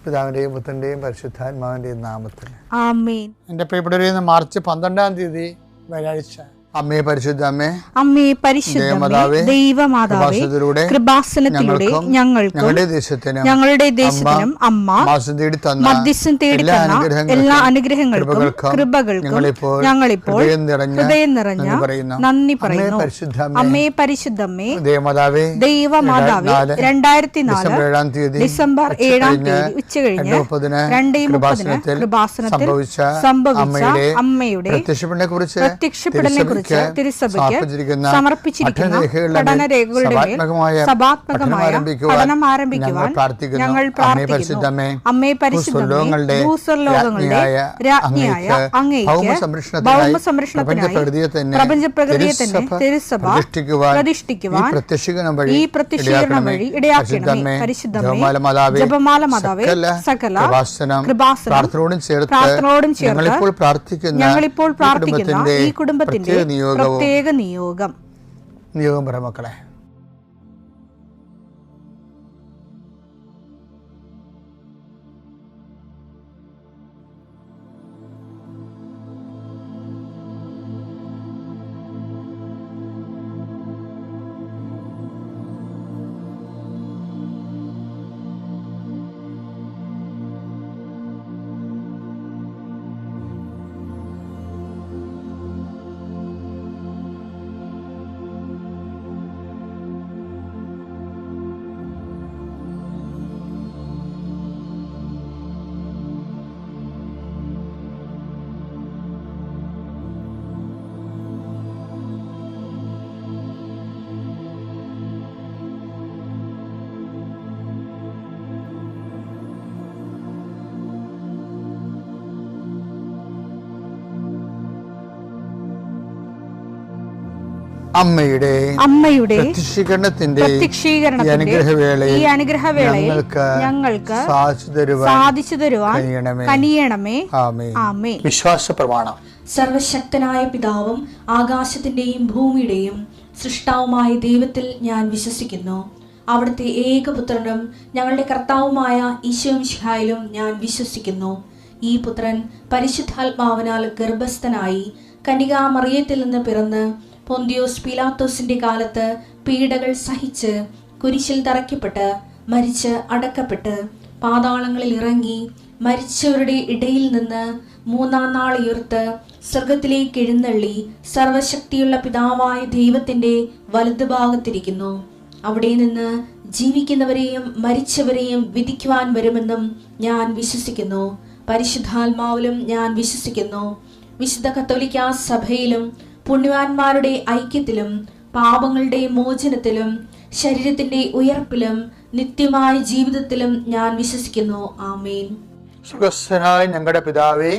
പിതാവിൻ്റെയും പുത്രൻ്റെയും പരിശുദ്ധാത്മാവിൻ്റെയും നാമത്തിൽ ആമേൻ. എൻ്റെ പ്രിയപ്പെട്ടവരെ, മാർച്ച് 12 വ്യാഴാഴ്ച. അമ്മേ പരിശുദ്ധ അമ്മേ, അമ്മേ പരിശുദ്ധമേ, ദൈവമാതാവേ, കൃപാസനത്തിലൂടെ ഞങ്ങൾക്കും ഞങ്ങളുടെ ദേശത്തിനും അമ്മ മധ്യസ്ഥം തേടി തന്ന എല്ലാ അനുഗ്രഹങ്ങൾക്കും കൃപകൾക്കും ഞങ്ങളിപ്പോൾ ഹൃദയം നിറഞ്ഞ നന്ദി പറയുന്നു. അമ്മേ പരിശുദ്ധമേ, ദൈവമാതാവേ, 2004 ഡിസംബർ 7 ഉച്ചകഴിഞ്ഞ് 2:30 കൃപാസനത്തിൽ സംഭവിച്ച അമ്മയുടെ പ്രത്യക്ഷപ്പെടലിനെ കുറിച്ച് തിരുസഭയ്ക്ക് സമർപ്പിച്ചിരിക്കുന്ന പഠനരേഖകളുടെ മേൽ സഭാത്മകമായ പഠനം ആരംഭിക്കുവാൻ ഞങ്ങൾ പ്രാർത്ഥിക്കുന്നു. അമ്മേ പരിശുദ്ധമേ, ഭൂസ്വർലോകങ്ങളുടെ രാജ്ഞിയായ അങ്ങേയ്ക്ക് ഭൗമസംരക്ഷണത്തിനായി പ്രപഞ്ചപ്രകൃതിയെ തന്നെ തിരുസഭ പ്രതിഷ്ഠിക്കുവാൻ ഈ പ്രത്യക്ഷീകരണം വഴി ഇടയാക്കണമേ. പരിശുദ്ധമേ, ജപമാല മാതാവേ, സകല കൃപാസനം പ്രാർത്ഥനയോടും ചേർത്ത് ഞങ്ങളിപ്പോൾ പ്രാർത്ഥിക്കുന്ന ഈ കുടുംബത്തിന്റെ പ്രത്യേക നിയോഗം പറ മക്കളെ. അമ്മയുടെ പ്രത്യക്ഷീകരണത്തിന്റെ ഈ അനുഗ്രഹവേളയിൽ ഞങ്ങൾക്ക് സാധിച്ചു തരുവാൻ കനിയണമേ. ആമേൻ. വിശ്വാസ പ്രമാണം. സർവശക്തനായ പിതാവും ആകാശത്തിന്റെയും ഭൂമിയുടെയും സൃഷ്ടാവുമായ ദൈവത്തിൽ ഞാൻ വിശ്വസിക്കുന്നു. അവിടുത്തെ ഏകപുത്രനും ഞങ്ങളുടെ കർത്താവുമായ ഈശോമിശിഹായിലും ഞാൻ വിശ്വസിക്കുന്നു. ഈ പുത്രൻ പരിശുദ്ധാത്മാവിനാൽ ഗർഭസ്ഥനായി കന്യകാമറിയത്തിൽ നിന്ന് പിറന്ന് പൊന്തിയോസ് പീലാത്തോസിന്റെ കാലത്ത് പീഡകൾ സഹിച്ച് കുരിശിൽ തറയ്ക്കപ്പെട്ട് മരിച്ച് അടക്കപ്പെട്ട് പാതാളങ്ങളിൽ ഇറങ്ങി മരിച്ചവരുടെ ഇടയിൽ നിന്ന് 3-ാം നാൾ ഉയർത്ത് സ്വർഗത്തിലേക്ക് എഴുന്നള്ളി സർവശക്തിയുള്ള പിതാവായ ദൈവത്തിന്റെ വലതുഭാഗത്തിരിക്കുന്നു. അവിടെ നിന്ന് ജീവിക്കുന്നവരെയും മരിച്ചവരെയും വിധിക്കുവാൻ വരുമെന്നും ഞാൻ വിശ്വസിക്കുന്നു. പരിശുദ്ധാത്മാവിലും ഞാൻ വിശ്വസിക്കുന്നു. വിശുദ്ധ കത്തോലിക്കാ സഭയിലും പുണ്യവാന്മാരുടെ ഐക്യത്തിലും പാപങ്ങളുടെ മോചനത്തിലും ശരീരത്തിന്റെ ഉയർപ്പിലും നിത്യമായ ജീവിതത്തിലും ഞാൻ വിശ്വസിക്കുന്നു. ആമേൻ. സുഖസ്ഥനായ ഞങ്ങളുടെ പിതാവേ,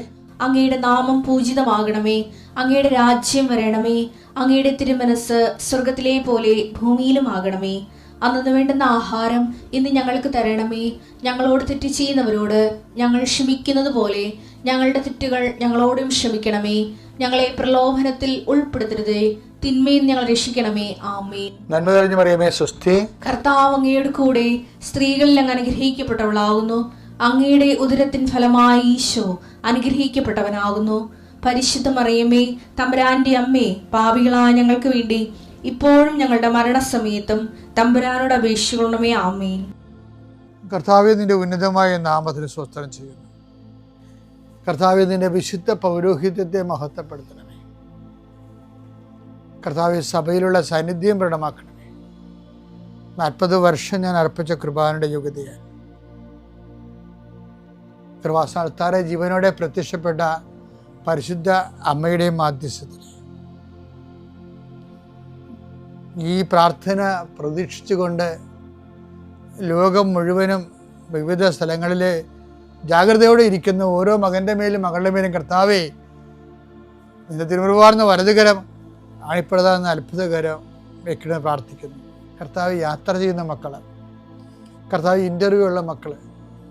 അങ്ങയുടെ നാമം പൂജിതമാകണമേ. അങ്ങയുടെ രാജ്യം വരണമേ. അങ്ങയുടെ തിരുമനസ് സ്വർഗത്തിലെ പോലെ ഭൂമിയിലും ആകണമേ. അന്നു വേണ്ടുന്ന ആഹാരം ഇന്ന് ഞങ്ങൾക്ക് തരണമേ. ഞങ്ങളോട് തെറ്റ് ചെയ്യുന്നവരോട് ഞങ്ങൾ ക്ഷമിക്കുന്നത് പോലെ ഞങ്ങളുടെ തെറ്റുകൾ ഞങ്ങളോടും ക്ഷമിക്കണമേ. ഞങ്ങളെ പ്രലോഭനത്തിൽ ഉൾപ്പെടുത്തരുതേ, തിന്മയിൽ ഞങ്ങൾ രക്ഷിക്കണമേ. ആമേൻ. നന്മ നിറഞ്ഞ മറിയമേ, സ്വസ്തി. കർത്താവ് അങ്ങയുടെ കൂടെ സ്ത്രീകളിൽ അങ്ങ് അനുഗ്രഹിക്കപ്പെട്ടവളാകുന്നു. അങ്ങയുടെ ഉദരത്തിൻ ഫലമായി ഈശോ അനുഗ്രഹിക്കപ്പെട്ടവനാകുന്നു. പരിശുദ്ധ മറിയമേ, തമ്പുരാന്റെ അമ്മേ, പാപികളായ ഞങ്ങൾക്ക് വേണ്ടി ഇപ്പോഴും ഞങ്ങളുടെ മരണസമയത്തും തമ്പുരാനോട് അപേക്ഷിക്കണമേ. ആമേൻ. കർത്താവേ, നിന്റെ ഉന്നതമായ നാമത്തിന് സ്തോത്രം ചെയ്യുന്നു. കർത്താവേ, നിന്റെ വിശുദ്ധ പൗരോഹിത്യത്തെ മഹത്വപ്പെടുത്തണമേ. കർത്താവേ, സഭയിലുള്ള സാന്നിധ്യം പ്രകടമാക്കണമേ. 40 വർഷം ഞാൻ അർപ്പിച്ച കൃപാനയുടെ യോഗ്യതയാൽ കൃപാസ്ഥാനത്താറെ ജീവനോടെ പ്രത്യക്ഷപ്പെട്ട പരിശുദ്ധ അമ്മയുടെ മാധ്യസ്ഥത്തിൽ ഈ പ്രാർത്ഥന പ്രതീക്ഷിച്ചുകൊണ്ട് ലോകം മുഴുവനും വിവിധ സ്ഥലങ്ങളിൽ ജാഗ്രതയോടെ ഇരിക്കുന്ന ഓരോ മകൻ്റെ മേലും മകളുടെ മേലും കർത്താവേ, നിന്റെ തിരുമുറുവാർന്ന വലതുകരം ആണിപ്പെടുന്ന അത്ഭുതകരം വെക്കണമെന്ന് പ്രാർത്ഥിക്കുന്നു. കർത്താവ് യാത്ര ചെയ്യുന്ന മക്കൾ, കർത്താവ് ഇൻ്റർവ്യൂ ഉള്ള മക്കൾ,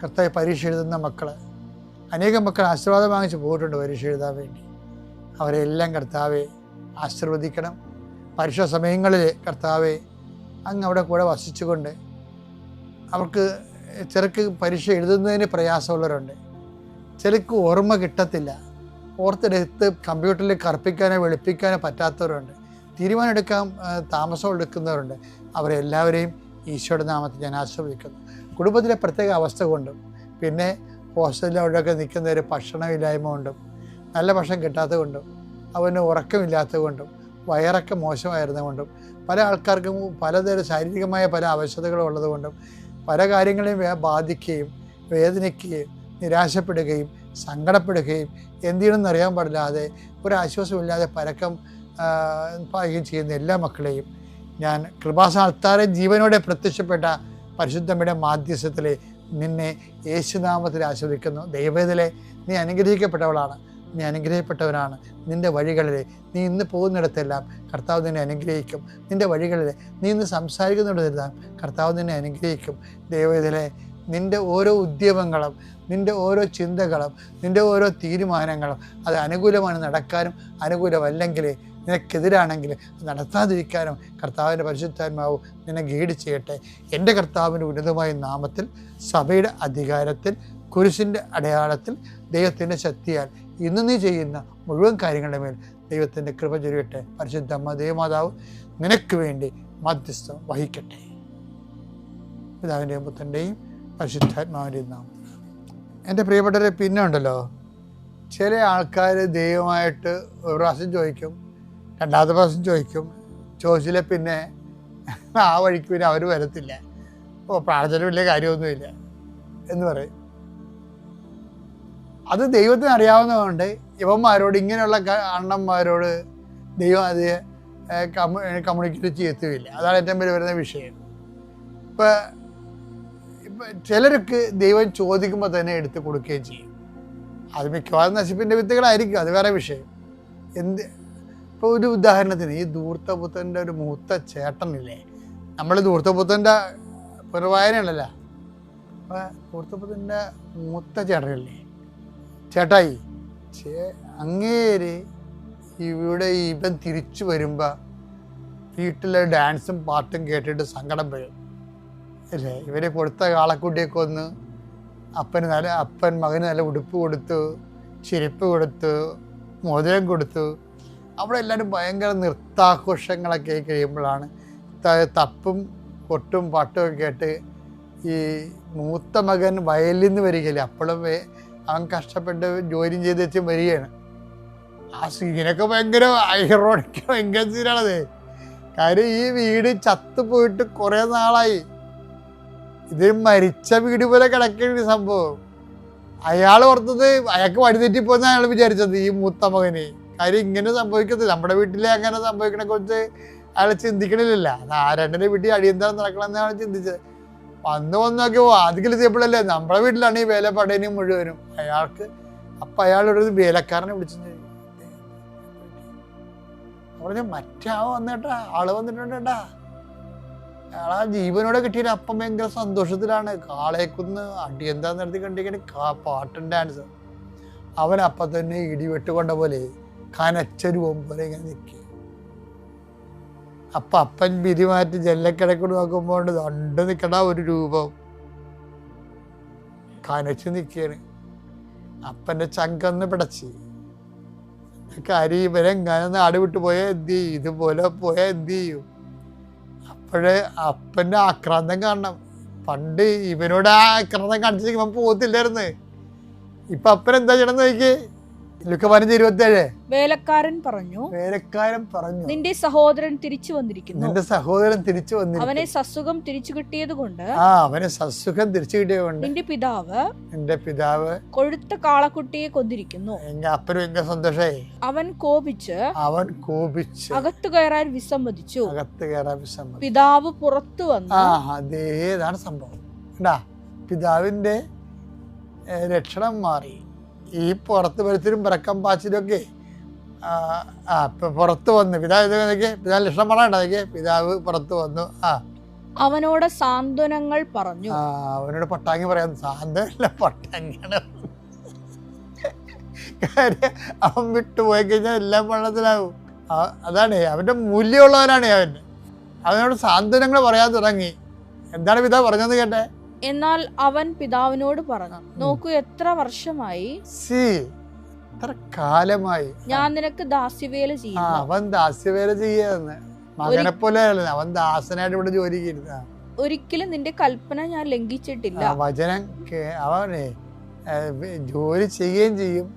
കർത്താവ് പരീക്ഷ എഴുതുന്ന മക്കൾ, അനേകം മക്കൾ ആശീർവാദം വാങ്ങിച്ച് പോയിട്ടുണ്ട് പരീക്ഷ എഴുതാൻ വേണ്ടി. അവരെല്ലാം കർത്താവെ ആശീർവദിക്കണം. പരീക്ഷാ സമയങ്ങളിൽ കർത്താവെ അങ്ങ് അവിടെ കൂടെ വസിച്ചുകൊണ്ട് അവർക്ക് ചിലർക്ക് പരീക്ഷ എഴുതുന്നതിന് പ്രയാസമുള്ളവരുണ്ട്, ചിലർക്ക് ഓർമ്മ കിട്ടത്തില്ല, ഓർത്തെടുത്ത് കമ്പ്യൂട്ടറിൽ കറുപ്പിക്കാനോ വെളുപ്പിക്കാനോ പറ്റാത്തവരുണ്ട്, തീരുമാനം എടുക്കാൻ താമസം എടുക്കുന്നവരുണ്ട്. അവരെല്ലാവരെയും ഈശോയുടെ നാമത്തിൽ ഞാൻ ആശ്രയിക്കുന്നു. കുടുംബത്തിലെ പ്രത്യേക അവസ്ഥ കൊണ്ടും പിന്നെ ഹോസ്റ്റലിൽ അവിടെയൊക്കെ നിൽക്കുന്നവർ ഭക്ഷണമില്ലായ്മ കൊണ്ടും നല്ല ഭക്ഷണം കിട്ടാത്തത് കൊണ്ടും അവന് ഉറക്കമില്ലാത്തത് കൊണ്ടും വയറൊക്കെ മോശമായിരുന്നതുകൊണ്ടും പല ആൾക്കാർക്കും പലതരം ശാരീരികമായ പല അവശതകളും ഉള്ളതുകൊണ്ടും പല കാര്യങ്ങളെയും ബാധിക്കുകയും വേദനിക്കുകയും നിരാശപ്പെടുകയും സങ്കടപ്പെടുകയും എന്ത് ചെയ്യണമെന്ന് അറിയാൻ പാടില്ലാതെ ഒരാശ്വാസമില്ലാതെ പരക്കം പാകുകയും ചെയ്യുന്ന എല്ലാ മക്കളെയും ഞാൻ കൃപാസനത്താറെ ജീവനോടെ പ്രത്യക്ഷപ്പെട്ട പരിശുദ്ധമ്മയുടെ മാധ്യസ്ഥത്തിൽ നിന്നെ യേശുനാമത്തിൽ ആശ്രയിക്കുന്നു. ദൈവത്തിലെ നീ അനുഗ്രഹിക്കപ്പെട്ടവളാണ്, നീ അനുഗ്രഹിക്കപ്പെട്ടവനാണ്. നിൻ്റെ വഴികളിൽ നീ ഇന്ന് പോകുന്നിടത്തെല്ലാം കർത്താവ് നിന്നെ അനുഗ്രഹിക്കും. നിൻ്റെ വഴികളിൽ നീ ഇന്ന് സംസാരിക്കുന്നിടത്തെല്ലാം കർത്താവ് നിന്നെ അനുഗ്രഹിക്കും. ദൈവത്തിലെ നിൻ്റെ ഓരോ ഉദ്യമങ്ങളും നിൻ്റെ ഓരോ ചിന്തകളും നിൻ്റെ ഓരോ തീരുമാനങ്ങളും അത് അനുകൂലമാണ് നടക്കാനും അനുകൂലമല്ലെങ്കിൽ നിനക്കെതിരാണെങ്കിൽ നടത്താതിരിക്കാനും കർത്താവിൻ്റെ പരിശുദ്ധാത്മാവ് നിന്നെ ഗൈഡ് ചെയ്യട്ടെ. എൻ്റെ കർത്താവിൻ്റെ ഉന്നതമായ നാമത്തിൽ സഭയുടെ അധികാരത്തിൽ കുരിശിൻ്റെ അടയാളത്തിൽ ദൈവത്തിൻ്റെ ശക്തിയാൽ ഇന്ന് നീ ചെയ്യുന്ന മുഴുവൻ കാര്യങ്ങളുടെ മേൽ ദൈവത്തിൻ്റെ കൃപ ചൊരിയട്ടെ. പരിശുദ്ധമ്മ ദൈവമാതാവ് നിനക്ക് വേണ്ടി മധ്യസ്ഥം വഹിക്കട്ടെ. പിതാവിൻ്റെയും പുത്രൻ്റെയും പരിശുദ്ധാത്മാവിൻ്റെയും നാമത്തിൽ. എൻ്റെ പ്രിയപ്പെട്ടവരെ, പിന്നെ ഉണ്ടല്ലോ ചില ആൾക്കാർ ദൈവമായിട്ട് ഒരു പ്രാവശ്യം ചോദിക്കും, രണ്ടാമത്തെ പ്രാവശ്യം ചോദിച്ചില്ല പിന്നെ ആ വഴിക്ക് പിന്നെ അവർ വരത്തില്ല, പ്രാർത്ഥന വലിയ കാര്യമൊന്നുമില്ല എന്ന് പറയും. അത് ദൈവത്തിന് അറിയാവുന്നതുകൊണ്ട് ഇവന്മാരോട് ഇങ്ങനെയുള്ള അണ്ണന്മാരോട് ദൈവം അത് കമ്മ്യൂണിക്കേറ്റ് ചെയ്യത്തുമില്ല. അതാണ് ഏറ്റവും വലിയ വരുന്ന വിഷയം. ഇപ്പം ചിലർക്ക് ദൈവം ചോദിക്കുമ്പോൾ തന്നെ എടുത്ത് കൊടുക്കുകയും ചെയ്യും. അത് മിക്കവാറും നശിപ്പിൻ്റെ വിത്തുകളായിരിക്കും, അത് വേറെ വിഷയം. ഇപ്പോൾ ഒരു ഉദാഹരണത്തിന് ഈ ധൂർത്തപുത്രൻ്റെ ഒരു മൂത്ത ചേട്ടനില്ലേ, നമ്മൾ ധൂർത്തപുത്രൻ്റെ പുനർവായനയുണ്ടല്ലോ, അപ്പോൾ ധൂർത്തപുത്രൻ്റെ മൂത്ത ചേട്ടനില്ലേ, ചേട്ടായി അങ്ങേര് ഇവിടെ ഇവൻ തിരിച്ചു വരുമ്പോൾ വീട്ടിലെ ഡാൻസും പാട്ടും കേട്ടിട്ട് സങ്കടം വരും അല്ലേ. ഇവരെ കൊടുത്ത കാളക്കുട്ടിയൊക്കെ ഒന്ന് അപ്പൻ മകന് നല്ല ഉടുപ്പ് കൊടുത്തു, ചെരുപ്പ് കൊടുത്തു, മോതിരം കൊടുത്തു. അവിടെ എല്ലാവരും ഭയങ്കര നൃത്താഘോഷങ്ങളൊക്കെ കഴിയുമ്പോഴാണ് തപ്പും കൊട്ടും പാട്ടുമൊക്കെ കേട്ട് ഈ മൂത്ത മകൻ വയലിൽ നിന്ന് വരികയില്ല. അപ്പോഴും അവൻ കഷ്ടപ്പെട്ട് ജോലി ചെയ്ത് വെച്ച് വരികയാണ്. ആ സീനൊക്കെ ഭയങ്കര ഐറോണിക്ക് ഭയങ്കര സീനാണത്. കാര്യം ഈ വീട് ചത്തുപോയിട്ട് കുറേ നാളായി, ഇത് മരിച്ച വീട് പോലെ കിടക്കുന്ന സംഭവം. അയാൾ ഓർത്തത് അയാൾക്ക് വഴിതെറ്റിപ്പോന്ന് അയാൾ വിചാരിച്ചത് ഈ മൂത്ത മകന്. കാര്യം ഇങ്ങനെ സംഭവിക്കത്തില്ല, നമ്മുടെ വീട്ടിലെ അങ്ങനെ സംഭവിക്കണെ കുറിച്ച് അയാൾ ചിന്തിക്കണില്ല. അത് ആ രണ്ടിൻ്റെ വീട്ടിൽ അടിയന്തരം നടക്കണമെന്നാണ് ചിന്തിച്ചത്. വന്ന് നോക്കി വാതിക്കൽ എത്തിയപ്പോഴല്ലേ നമ്മുടെ വീട്ടിലാണ് ഈ വേല പടയനും മുഴുവനും. അയാൾക്ക് അപ്പം അയാളൊരു വേലക്കാരനെ വിളിച്ചു പറഞ്ഞു, മറ്റാൾ വന്നേട്ടാ, ആള് വന്നിട്ടുണ്ട് കേട്ടാ. അയാൾ ആ ജീവനോടെ കിട്ടിയ അപ്പം ഭയങ്കര സന്തോഷത്തിലാണ്. കാളേക്കുന്ന് അടിയന്തരം നടത്തി കണ്ടിരിക്കണ പാട്ടും ഡാൻസ്. അവൻ അപ്പം തന്നെ ഇടിവെട്ടുകൊണ്ട പോലെ കനച്ചൊരുവം പോലെ ഇങ്ങനെ നിൽക്കുക. അപ്പം അപ്പൻ പിരിമാറ്റി ജല്ലക്കിടക്കൂടെ നോക്കുമ്പോൾ കണ്ട് നിൽക്കണ ഒരു രൂപം കനച്ച് നിൽക്കുകയാണ്. അപ്പൻ്റെ ചങ്കന്ന് പിടച്ച് കാര്യം ഇവരെങ്ങനെ നാട് വിട്ടു പോയാൽ എന്ത് ചെയ്യും, ഇതുപോലെ പോയാൽ എന്ത് ചെയ്യും. അപ്പോഴേ അപ്പൻ്റെ ആക്രാന്തം കാണണം. പണ്ട് ഇവനോട് ആ ആക്രാന്തം കാണിച്ചിട്ട് ഇവൻ പോകത്തില്ലായിരുന്നു. ഇപ്പൊ അപ്പൻ എന്താ ചെയ്യണമെന്ന് നോക്കി. ലുക്ക 15:27 വേലക്കാരൻ പറഞ്ഞു നിന്റെ സഹോദരൻ തിരിച്ചു വന്നിരിക്കുന്നു, അവനെ സസുഖം തിരിച്ചു കിട്ടിയത് കൊണ്ട് നിന്റെ പിതാവ് കൊഴുത്ത കാളക്കുട്ടിയെ കൊന്നിരിക്കുന്നു. അപ്പനും എങ്ങനെ സന്തോഷമായി. അവൻ കോപിച്ച് അകത്തു കയറാൻ വിസമ്മതിച്ചു. പിതാവ് പുറത്തു വന്നു. അതേതാണ് സംഭവം. പിതാവിന്റെ ലക്ഷണം മാറി. ഈ പുറത്ത് വരുത്തിലും പിറക്കം പാച്ചിലൊക്കെ പുറത്ത് വന്നു. പിതാവ് ലക്ഷണം പറയണ്ടേ. പിതാവ് പുറത്ത് വന്നു. അവനോട് സാന്ത്വനങ്ങൾ പറഞ്ഞു. അവനോട് പട്ടാങ്ങി പറയാൻ, സാന്ത്വനല്ല പട്ടാങ്ങിയാണ്. കാര്യം അവൻ വിട്ടുപോയി കഴിഞ്ഞാൽ എല്ലാം വെള്ളത്തിലാവും. അതാണ് അവൻ്റെ മൂല്യമുള്ളവനാണ് അവൻ. അവനോട് സാന്ത്വനങ്ങൾ പറയാൻ തുടങ്ങി. എന്താണ് പിതാവ് പറഞ്ഞതെന്ന് കേട്ടെ. എന്നാൽ അവൻ പിതാവിനോട് പറഞ്ഞു, നോക്കൂ, എത്ര വർഷമായി എത്ര കാലമായി ഞാൻ നിനക്ക് ദാസ്യവേല ചെയ്യുന്നു. അവൻ ദാസ്യവേല ചെയ്യാന്ന് മകനെ പോലെ അവൻ ദാസനായിട്ട് ഇവിടെ ജോലി ചെയ്യുന്ന. ഒരിക്കലും നിന്റെ കൽപ്പന ഞാൻ ലംഘിച്ചിട്ടില്ല. വചനം അവനെ ജോലി ചെയ്യുകയും ചെയ്യും,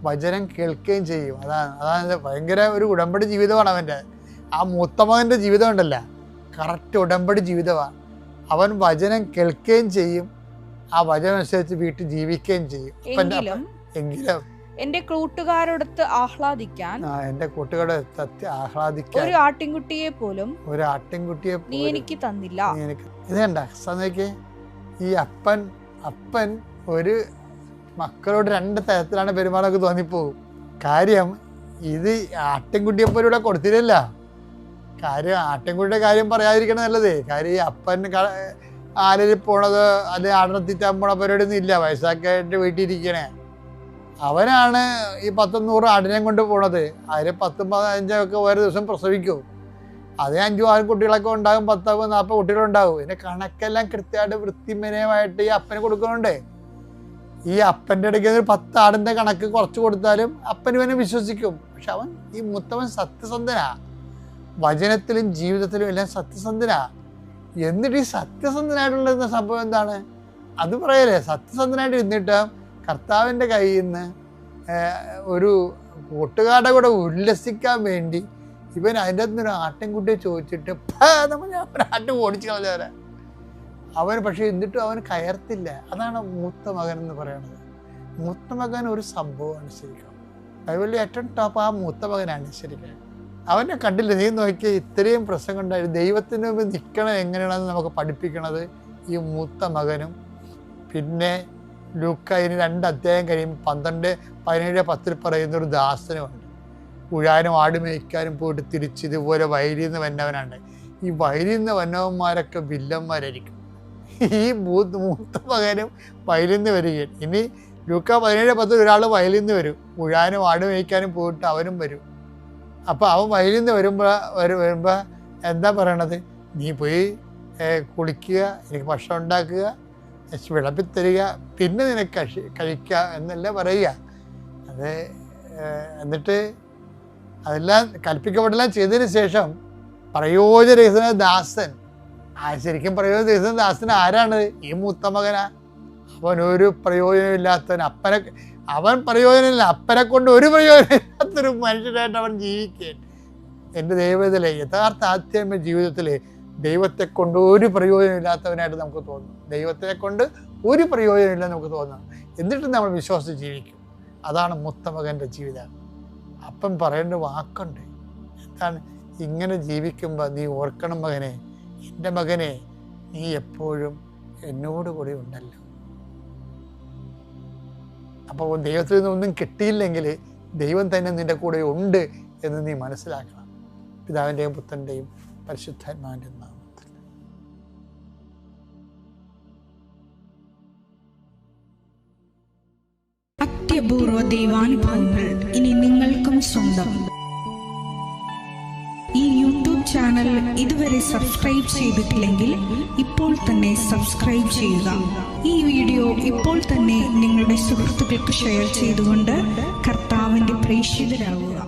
വചനം കേൾക്കുകയും ചെയ്യും. അതാണ് ഭയങ്കര ഒരു ഉടമ്പടി ജീവിതമാണ് അവൻ്റെ. ആ മൂത്ത മകൻ്റെ ജീവിതം ഉണ്ടല്ല, കറക്റ്റ് ഉടമ്പടി ജീവിതമാണ്. അവൻ വചനം കേൾക്കുകയും ചെയ്യും, ആ വചനം അനുസരിച്ച് വീട്ടിൽ ജീവിക്കുകയും ചെയ്യും. എങ്കിലും എന്റെ കൂട്ടുകാരോടൊത്ത് ആഹ്ലാദിക്കാൻ, എന്റെ കൂട്ടുകാരോട് ആഹ്ലാദിക്കാൻ ഒരു ആട്ടിൻകുട്ടിയെ പോലും നീ എനിക്ക് തന്നില്ല. ഇതേണ്ട സന്നയ്ക്ക് ഈ അപ്പൻ ഒരു മക്കളോട് രണ്ട് തരത്തിലാണ് പെരുമാറൊക്കെ തോന്നിപ്പോകും. കാര്യം ഇത് ആട്ടിൻകുട്ടിയെ പോലും ഇവിടെ കൊടുത്തില്ലല്ലോ. കാര്യം ആട്ടിൻകുട്ടിയുടെ കാര്യം പറയാതിരിക്കണം നല്ലത്. കാര്യം ഈ അപ്പൻ ആലയിൽ പോണത് അല്ലെങ്കിൽ ആടത്തിറ്റാൻ പോണ പരിപാടിയൊന്നും ഇല്ല. വയസ്സാക്കായിട്ട് വീട്ടിലിരിക്കണേ. അവനാണ് ഈ 100 ആടിനെയും കൊണ്ട് പോണത്. അതിൽ 10-15 ഒരു ദിവസം പ്രസവിക്കും. അത് 5-6 കുട്ടികളൊക്കെ ഉണ്ടാകും, 10-40 കുട്ടികളുണ്ടാകും. ഇതിൻ്റെ കണക്കെല്ലാം കൃത്യമായിട്ട് വൃത്തിമനമായിട്ട് ഈ അപ്പന് കൊടുക്കുന്നുണ്ട്. ഈ അപ്പൻ്റെ ഇടയ്ക്ക് 10 ആടിൻ്റെ കണക്ക് കുറച്ച് കൊടുത്താലും അപ്പന് ഇവനെ വിശ്വസിക്കും. പക്ഷെ അവൻ ഈ മൂത്തവൻ സത്യസന്ധനാ, വചനത്തിലും ജീവിതത്തിലും എല്ലാം സത്യസന്ധനാ. എന്നിട്ട് ഈ സത്യസന്ധനായിട്ടുള്ള സംഭവം എന്താണ് അത് പറയലേ? സത്യസന്ധനായിട്ട് ഇരുന്നിട്ട് കർത്താവിൻ്റെ കയ്യിൽ നിന്ന് ഒരു കൂട്ടുകാരുടെ കൂടെ ഉല്ലസിക്കാൻ വേണ്ടി ഇവൻ അതിൻ്റെ അകത്തുനിന്ന് ഒരു ആട്ടിൻകുട്ടിയെ ചോദിച്ചിട്ട് ആട്ടും ഓടിച്ചു കളഞ്ഞവരെ അവൻ. പക്ഷെ എന്നിട്ടും അവൻ കയർത്തില്ല. അതാണ് മൂത്ത മകൻ എന്ന് പറയുന്നത്. മൂത്ത മകൻ ഒരു സംഭവമാണ് ശരിക്കും. ബൈബിളിൽ ഏറ്റവും ടോപ്പ് ആ മൂത്ത മകനാണ് ശരിക്കും. അവനെ കണ്ടില്ല, നീ നോക്കിയ ഇത്രയും പ്രസംഗം ഉണ്ടായി ദൈവത്തിന് മുമ്പ് നിൽക്കണം എങ്ങനെയാണെന്ന് നമുക്ക് പഠിപ്പിക്കണത് ഈ മൂത്ത മകനും. പിന്നെ ലൂക്ക 2 അധ്യായം കഴിയുമ്പോൾ 12-17-10 പറയുന്നൊരു ദാസനുമുണ്ട്. ഉഴാനും ആട് മേയ്ക്കാനും പോയിട്ട് തിരിച്ച് ഇതുപോലെ വയലിൽ നിന്ന് വന്നവനാണ്. ഈ വയലിൽ നിന്ന് വന്നവന്മാരൊക്കെ വില്ലന്മാരായിരിക്കും. ഈ മൂത്ത മകനും വയലിൽ നിന്ന് വരികയും ഇനി ലൂക്ക 17-10 ഒരാൾ വയലിൽ നിന്ന് വരും, ഉഴാനും ആട് മേയ്ക്കാനും പോയിട്ട് അവനും വരും. അപ്പോൾ അവൻ വയലിൽ നിന്ന് വരുമ്പോൾ എന്താ പറയണത്? നീ പോയി കുളിക്കുക, എനിക്ക് ഭക്ഷണം ഉണ്ടാക്കുക, വിളമ്പിത്തരിക, പിന്നെ നിനക്ക് കഴിക്കുക എന്നല്ല പറയുക. അത് എന്നിട്ട് അതെല്ലാം കൽപ്പിക്കപ്പെട്ടെല്ലാം ചെയ്തതിന് ശേഷം പ്രയോജനരഹിതനായ ദാസൻ, ശരിക്കും പ്രയോജനരഹിതനായ ദാസൻ ആരാണ്? ഈ മൂത്ത മകനാ. അവനൊരു പ്രയോജനമില്ലാത്തവൻ. അവൻ പ്രയോജനമില്ല, അപ്പനെ കൊണ്ട് ഒരു പ്രയോജനമില്ലാത്തൊരു മനുഷ്യനായിട്ട് അവൻ ജീവിക്കാൻ. എൻ്റെ ദൈവത്തിലെ യഥാർത്ഥ ആധ്യാത്മിക ജീവിതത്തിൽ ദൈവത്തെ കൊണ്ട് ഒരു പ്രയോജനമില്ലാത്തവനായിട്ട് നമുക്ക് തോന്നും. ദൈവത്തിനെ കൊണ്ട് ഒരു പ്രയോജനമില്ല നമുക്ക് തോന്നണം. എന്നിട്ട് നമ്മൾ വിശ്വസിച്ച് ജീവിക്കും. അതാണ് മൂത്ത മകൻ്റെ ജീവിതം. അപ്പം പറയേണ്ട വാക്കുണ്ട്. എന്താണ്? ഇങ്ങനെ ജീവിക്കുമ്പോൾ നീ ഓർക്കണം മകനെ, എൻ്റെ മകനെ, നീ എപ്പോഴും എന്നോട് കൂടി ഉണ്ടല്ലോ. അപ്പോൾ ദൈവത്തിൽ നിന്നൊന്നും കിട്ടിയില്ലെങ്കിൽ ദൈവം തന്നെ നിൻ്റെ കൂടെ ഉണ്ട് എന്ന് നീ മനസ്സിലാക്കണം. പിതാവിൻ്റെയും പുത്രൻ്റെയും പരിശുദ്ധാത്മാവിൻ്റെയും നാമത്തിൽ. അത്യപൂർവ ദൈവാനുഭവങ്ങൾ ഇനി നിങ്ങൾക്കും സ്വന്തം. ഈ യൂട്യൂബ് ചാനൽ ഇതുവരെ സബ്സ്ക്രൈബ് ചെയ്തിട്ടില്ലെങ്കിൽ ഇപ്പോൾ തന്നെ സബ്സ്ക്രൈബ് ചെയ്യുക. ഈ വീഡിയോ ഇപ്പോൾ തന്നെ നിങ്ങളുടെ സുഹൃത്തുക്കൾക്ക് ഷെയർ ചെയ്തുകൊണ്ട് കർത്താവിൻ്റെ പ്രേക്ഷിതരാകുക.